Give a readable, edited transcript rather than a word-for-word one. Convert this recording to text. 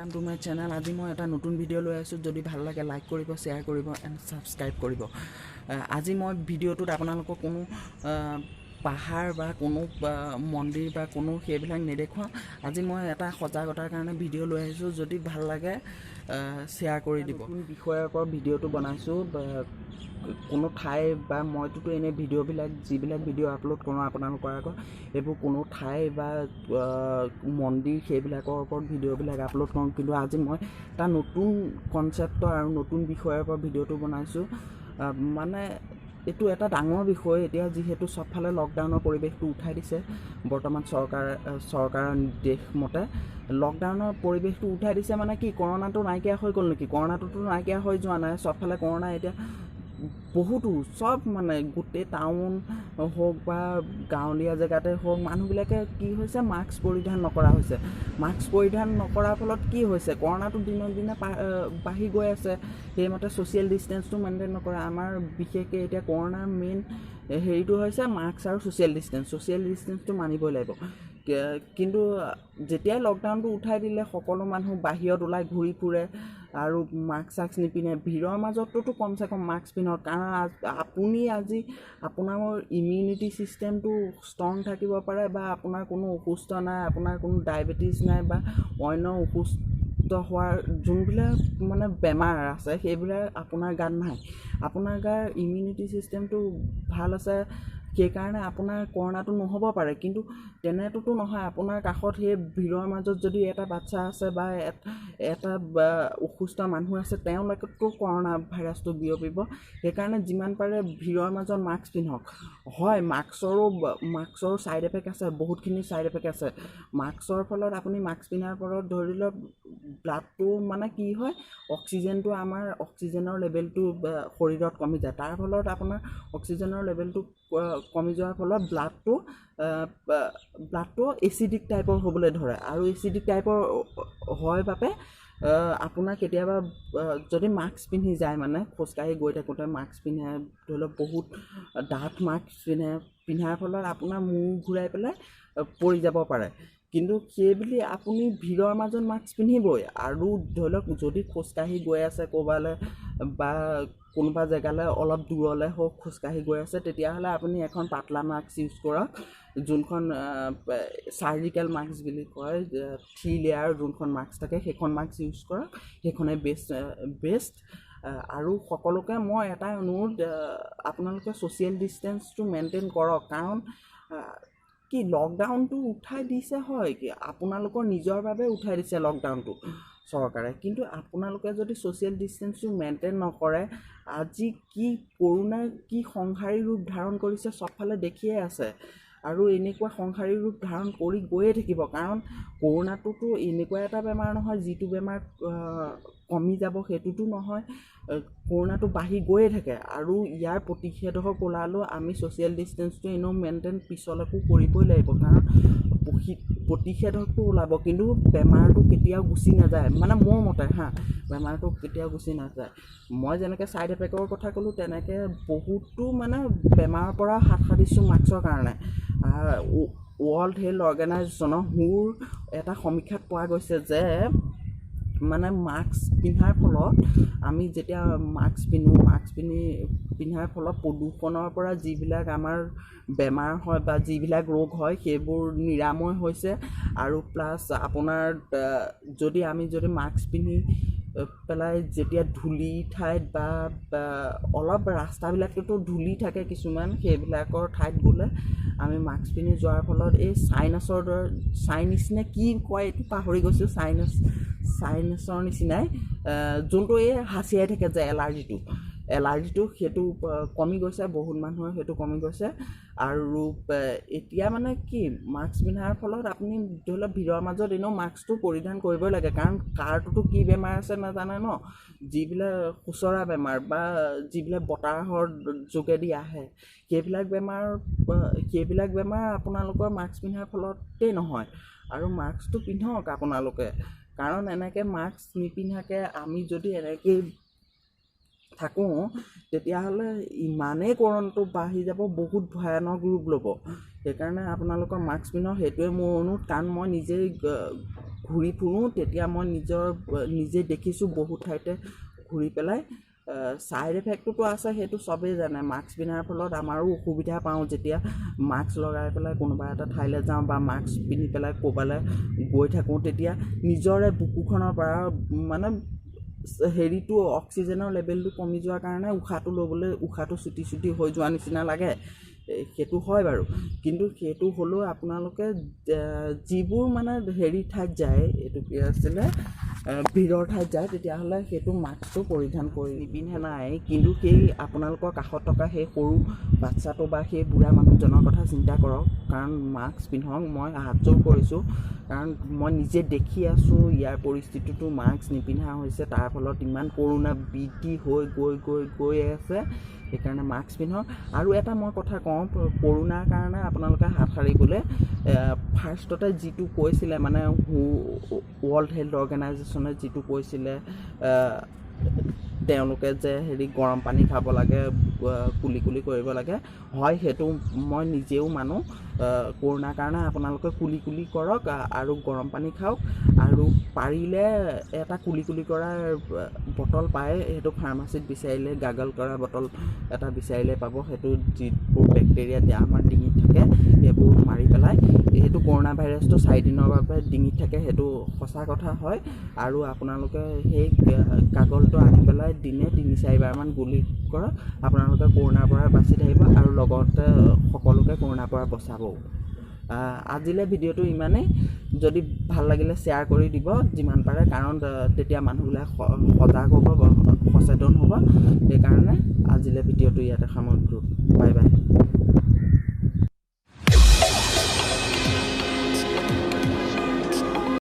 Welcome to my channel. আজি মই এটা নতুন ভিডিঅ' লৈ আছোঁ। যদি ভাল লাগে লাইক কৰিব, শ্বেয়াৰ কৰিব এণ্ড ছাবস্ক্ৰাইব কৰিব। আজি মই ভিডিঅ'টোত আপোনালোকক কোনো পাহাৰ বা কোনো মন্দিৰ বা কোনো সেইবিলাক নেদেখুৱাওঁ। আজি মই এটা সজাগতাৰ কাৰণে ভিডিঅ' লৈ আহিছোঁ। যদি ভাল লাগে শ্বেয়াৰ কৰি দিব। নতুন বিষয়ৰ ওপৰত ভিডিঅ'টো বনাইছোঁ। কোনো ঠাই বা মইতো এনেই ভিডিঅ'বিলাক যিবিলাক ভিডিঅ' আপলোড কৰোঁ আপোনালোকৰ আগত এইবোৰ কোনো ঠাই বা মন্দিৰ সেইবিলাকৰ ওপৰত ভিডিঅ'বিলাক আপলোড কৰোঁ। কিন্তু আজি মই এটা নতুন কনচেপ্টৰ আৰু নতুন বিষয়ৰ ওপৰত ভিডিঅ'টো বনাইছোঁ। মানে এইটো এটা ডাঙৰ বিষয়। এতিয়া যিহেতু চবফালে লকডাউনৰ পৰিৱেশটো উঠাই দিছে বৰ্তমান চৰকাৰৰ নিৰ্দেশ মতে লকডাউনৰ পৰিৱেশটো উঠাই দিছে। মানে কি কৰোণাটো নাইকিয়া হৈ গ'ল নেকি? কৰোণাটোতো নাইকিয়া হৈ যোৱা নাই। চবফালে কৰোণা এতিয়া বহুতো চব মানে গোটেই টাউন হওক বা গাঁৱলীয়া জেগাতে হওক মানুহবিলাকে কি হৈছে মাস্ক পৰিধান নকৰা হৈছে। মাস্ক পৰিধান নকৰাৰ ফলত কি হৈছে কৰোণাটো দিনক দিনে বাঢ়ি গৈ আছে। সেইমতে ছ'চিয়েল ডিষ্টেঞ্চটো মেইনটেইন নকৰে। আমাৰ বিশেষকৈ এতিয়া কৰোণাৰ মেইন হেৰিটো হৈছে মাস্ক আৰু ছ'চিয়েল ডিষ্টেঞ্চটো মানিবই লাগিব। কিন্তু যেতিয়াই লকডাউনটো উঠাই দিলে সকলো মানুহ বাহিৰত ওলাই ঘূৰি ফুৰে আৰু মাস্ক নিপিন্ধে। ভিৰৰ মাজততো কমচে কম মাস্ক পিন্ধক, কাৰণ আপুনি আজি আপোনাৰ ইমিউনিটি ছিষ্টেমটো ষ্ট্ৰং থাকিব পাৰে বা আপোনাৰ কোনো অসুস্থ নাই, আপোনাৰ কোনো ডায়েবেটিছ নাই বা অন্য অসুস্থ হোৱাৰ যোনবিলাক মানে বেমাৰ আছে সেইবিলাক আপোনাৰ গাত নাই। আপোনাৰ গাৰ ইমিউনিটি ছিষ্টেমটো ভাল আছে, সেইকাৰণে আপোনাৰ কৰোণাটো নহ'ব পাৰে। কিন্তু তেনেটোতো নহয়। আপোনাৰ কাষত সেই ভিৰৰ মাজত যদি এটা বাচ্ছা আছে বা এটা অসুস্থ মানুহ আছে তেওঁলোকেতো কৰোণা ভাইৰাছটো বিয়পিব। সেইকাৰণে যিমান পাৰে ভিৰৰ মাজত মাস্ক পিন্ধক। হয়, মাস্কৰো ছাইড এফেক্ট আছে, বহুতখিনি ছাইড এফেক্ট আছে। মাস্কৰ ফলত আপুনি মাস্ক পিন্ধাৰ ফলত ধৰি লওক ব্লাডটো মানে কি হয় অক্সিজেনটো আমাৰ অক্সিজেনৰ লেভেলটো শৰীৰত কমি যায়। তাৰ ফলত আপোনাৰ অক্সিজেনৰ লেভেলটো কমি যোৱাৰ ফলত ব্লাডটো এচিডিক টাইপৰ হ'বলৈ ধৰে আৰু এচিডিক টাইপৰ হয় বাবে আপোনাৰ কেতিয়াবা যদি মাস্ক পিন্ধি যায় মানে খোজকাঢ়ি গৈ থাকোঁতে মাস্ক পিন্ধে, ধৰি লওক বহুত ডাঠ মাস্ক পিন্ধাৰ ফলত আপোনাৰ মূৰ ঘূৰাই পেলাই পৰি যাব পাৰে। কিন্তু সেইবুলি আপুনি ভিৰৰ মাজত মাস্ক পিন্ধিবই। আৰু ধৰি লওক যদি খোজকাঢ়ি গৈ আছে ক'ৰবালৈ বা কোনোবা জেগালৈ অলপ দূৰলৈ হওক খোজকাঢ়ি গৈ আছে, তেতিয়াহ'লে আপুনি এখন পাতলা মাস্ক ইউজ কৰক। যোনখন চাৰ্জিকেল মাস্ক বুলি কয়, 3 লেয়াৰ যোনখন মাস্ক থাকে সেইখন মাস্ক ইউজ কৰক। সেইখনেই বেষ্ট। আৰু সকলোকে মই এটাই অনুৰোধ, আপোনালোকে ছ'চিয়েল ডিষ্টেঞ্চটো মেইনটেইন কৰক। কাৰণ কি লকডাউনটো উঠাই দিছে হয়, কি আপোনালোকৰ নিজৰ বাবে উঠাই দিছে লকডাউনটো চৰকাৰে। কিন্তু আপোনালোকে যদি ছ'চিয়েল ডিষ্টেঞ্চটো মেইনটেইন নকৰে, আজি কি কৰোণাই কি সংহাৰী ৰূপ ধাৰণ কৰিছে চবফালে দেখিয়ে আছে আৰু এনেকুৱা সংহাৰী ৰূপ ধাৰণ কৰি গৈয়ে থাকিব। কাৰণ কৰোণাটোতো এনেকুৱা এটা বেমাৰ নহয় যিটো বেমাৰ কমি যাব, সেইটোতো নহয়। কৰোণাটো বাঢ়ি গৈয়ে থাকে আৰু ইয়াৰ প্ৰতিষেধক ওলালেও আমি ছ'চিয়েল ডিষ্টেঞ্চটো এনেও মেইনটেইন পিছলৈকো কৰিবই লাগিব। কাৰণ প্ৰতিষেধকটো ওলাব কিন্তু বেমাৰটো কেতিয়াও গুচি নাযায়। মানে মোৰ মতে বেমাৰটো কেতিয়াও গুচি নাযায়। মই যেনেকৈ ছাইড এফেক্টৰ কথা ক'লোঁ তেনেকৈ বহুতো মানে বেমাৰৰ পৰা হাত সাৰিছোঁ মাস্কৰ কাৰণে। ৱৰ্ল্ড হেল্থ অৰ্গেনাইজেশ্যনৰ এটা সমীক্ষাত পোৱা গৈছে যে মানে মাস্ক পিন্ধাৰ ফলত আমি যেতিয়া মাস্ক পিন্ধাৰ ফলত প্ৰদূষণৰ পৰা যিবিলাক আমাৰ বেমাৰ হয় বা যিবিলাক ৰোগ হয় সেইবোৰ নিৰাময় হৈছে। আৰু প্লাছ আপোনাৰ যদি মাস্ক পিন্ধি পেলাই যেতিয়া ধূলি ঠাইত বা অলপ ৰাস্তাবিলাকতো ধূলি থাকে কিছুমান, সেইবিলাকৰ ঠাইত গ'লে আমি মাস্ক পিন্ধি যোৱাৰ ফলত এই চাইনিছ নে কি কয় এইটো পাহৰি গৈছোঁ, চাইনাছৰ নিচিনাই যোনটো এই হাঁচিয়াই থাকে যে এলাৰ্জিটো সেইটো কমি গৈছে। বহুত মানুহৰ সেইটো কমি গৈছে। আৰু এতিয়া মানে কি মাস্ক পিন্ধাৰ ফলত আপুনি ধৰি লওক ভিৰৰ মাজত এনেও মাস্কটো পৰিধান কৰিবই লাগে। কাৰণ কাৰটোতো কি বেমাৰ আছে নাজানে ন। যিবিলাক খুচৰা বেমাৰ বা যিবিলাক বতাহৰ যোগেদি আহে সেইবিলাক বেমাৰ আপোনালোকৰ মাস্ক পিন্ধাৰ ফলতেই নহয়। আৰু মাস্কটো পিন্ধক আপোনালোকে। কাৰণ এনেকৈ মাস্ক নিপিন্ধাকৈ আমি যদি এনেকৈ থাকোঁ তেতিয়াহ'লে ইমানেই কৰোণাটো বাঢ়ি যাব, বহুত ভয়ানক ৰূপ ল'ব। সেইকাৰণে আপোনালোকৰ মাস্ক পিন্ধক, সেইটোৱে মোৰ অনুৰোধ। কাৰণ মই নিজেই ঘূৰি ফুৰোঁ, তেতিয়া মই নিজে দেখিছোঁ বহুত ঠাইতে ঘূৰি পেলাই। ছাইড এফেক্টটোতো আছে, সেইটো চবেই জানে। মাস্ক পিন্ধাৰ ফলত আমাৰো অসুবিধা পাওঁ, যেতিয়া মাস্ক লগাই পেলাই কোনোবা এটা ঠাইলৈ যাওঁ বা মাস্ক পিন্ধি পেলাই ক'ৰবালৈ গৈ থাকোঁ, তেতিয়া নিজৰে বুকুখনৰ পৰা মানে হেৰিটো অক্সিজেনৰ লেভেলটো কমি যোৱাৰ কাৰণে উশাহটো চুটি হৈ যোৱা নিচিনা লাগে। সেইটো হয় বাৰু, কিন্তু সেইটো হ'লেও আপোনালোকে যিবোৰ মানে হেৰি ঠাইত যায়, এইটো কি আছিলে, ভিৰৰ ঠাইত যায়, তেতিয়াহ'লে সেইটো মাস্কটো পৰিধান কৰি নিপিন্ধে নাই, কিন্তু সেই আপোনালোকৰ কাষত থকা সেই সৰু বাচ্চাটো বা সেই বুঢ়া মানুহজনৰ কথা চিন্তা কৰক। কাৰণ মাস্ক পিন্ধক, মই হাত জোৰ কৰিছোঁ, কাৰণ মই নিজে দেখি আছোঁ ইয়াৰ পৰিস্থিতিটো। মাস্ক নিপিন্ধা হৈছে, তাৰ ফলত ইমান কৰোণা বৃদ্ধি হৈ গৈ আছে। সেইকাৰণে মাস্ক পিন্ধক। আৰু এটা মই কথা কওঁ, কৰোণাৰ কাৰণে আপোনালোকে হাত সাৰিবলৈ ফাৰ্ষ্টতে যিটো কৈছিলে, মানে ৱৰ্ল্ড হেল্থ অৰ্গেনাইজেশ্যনে যিটো কৈছিলে, তেওঁলোকে যে গৰম পানী খাব লাগে, কুলি কৰিব লাগে, হয় সেইটো মই নিজেও মানো। কৰোণাৰ কাৰণে আপোনালোকে কুলি কৰক আৰু গৰম পানী খাওক। আৰু পাৰিলে এটা কুলি কৰাৰ বটল পায়, সেইটো ফাৰ্মাচীত বিচাৰিলে, গাগল কৰা বটল এটা বিচাৰিলে পাব। সেইটো যিবোৰ বেক্টেৰিয়া আমাৰ ডিঙিত থাকে সেইবোৰ মাৰি পেলাই। সেইটো কৰোণা ভাইৰাছটো 4 দিনৰ বাবে ডিঙিত থাকে, সেইটো সঁচা কথা হয়। আৰু আপোনালোকে সেই কাগজটো আনি পেলাই দিনে 3-4 বাৰমান গুলি কৰক, আপোনালোকে কৰোণাৰ পৰা বাচি থাকিব আৰু লগতে সকলোকে কৰোণাৰ পৰা বচাবও। আজিলৈ ভিডিঅ'টো ইমানেই। যদি ভাল লাগিলে শ্বেয়াৰ কৰি দিব যিমান পাৰে, কাৰণ তেতিয়া মানুহবিলাক সজাগ হ'ব, সচেতন হ'ব। সেইকাৰণে আজিলৈ ভিডিঅ'টো ইয়াতে সামৰিছোঁ। Bye bye.